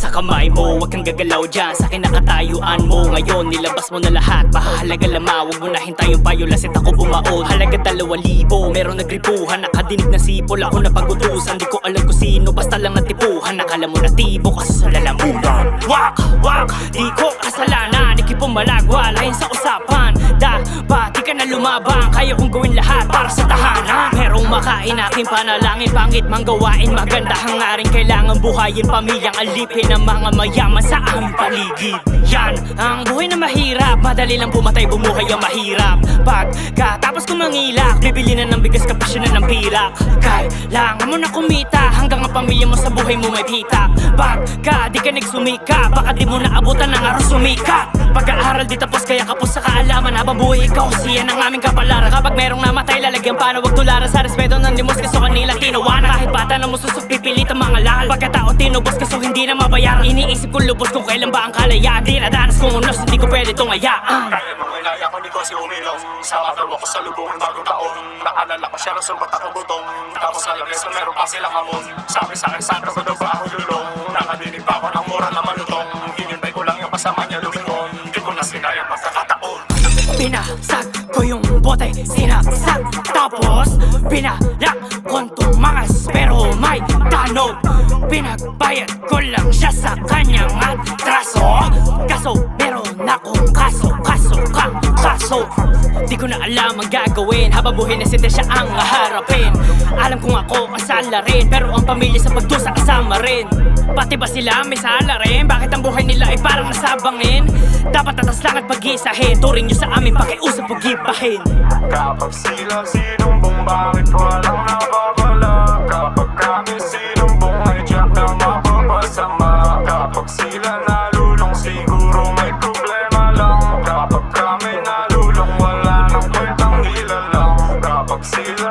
sa kamay mo. Huwag kang gagalaw dyan sa kinakatayuan mo. Ngayon nilabas mo na lahat, mahalaga lama. Huwag mo na hintayong payo, lasit ako bumaon. Halaga 2,000, meron nagripuhan. Nakadinig na sipol, ako napagutusan. Di ko alam kung sino, basta lang natipuhan. Nakala mo natibo kasi sa lalamunan. Wak, wak, di ko kasalanan. Ikipumalagwalayin sa usapan. Dapat di ka na lumabang, kaya kong gawin lahat para sa tahanan. Merong makain aking panalangin, pangit mang gawain, maganda hangarin. Kailangan buhayin, pamilyang alipin ng mga mayaman sa aming paligid. Yan ang buhay na mahirap, madali lang pumatay, bumuhay ang mahirap. Pagkatapos ko mangilak, bibili na ng bigas, kapasyon na ng pilak. Kailangan mo na kumita, hanggang ang pamilya mo sa buhay mo may pitak. Pagka di ka nagsumika, baka di mo naabutan ng araw sumika. Pag-aaral di tapos, kaya kapos sa kaalaman. Habang buhay ikaw, siya ng aming kapalaran. Kapag merong namatay, lalagyan pa na wag tularan. Sa respeto ng limos, kaso kanila tinawanan. Kahit bata na mususok, pipilit ang mga lakal. Pagkatao tinubos, kaso hindi na mabayaran. Iniisip ko lubos kung kailan ba ang kalayaan. Dinadanas kong unos, hindi ko pwede itong hayaan. Kaya mo ilaya ko, di ko si umilaw. Sama daw ako sa lubong bagong taon. Naalala ko siya, rason ba't ako butong. Tapos sa labesa, meron pa silang hamon. Sabi sa akin, saan ko daw ba ako lulong. Nakadinig pa ako ng mura na malutong. Hinintay ko lang yung kasama niya lumingon. Di ko na sinayang magkakataon. Pinasag ko yung bote, sinasag. Tapos pinalak kong tumangas, pero may tanod. Pinagbayad ko lang siya sa kanyang atraso. Kaso meron akong kaso. Di ko na alam ang gagawin, habang buhay na sita siya ang haharapin. Alam kong ako ang salarin, pero ang pamilya sa pagdusa kasama rin. Pati ba sila may salarin? Bakit ang buhay nila ay parang nasabangin? Dapat atas lang at pag-isahin, turing nyo sa amin pakiusap o gibahin. Kapag sila sinumbong, bakit walang nababala? Kapag kami sinumbong, may jack na mapapasama. Kapag sila nalulong, siguro may problema lang. Kapag kami nalulong, wala nang kwentang ilalang. Kapag sila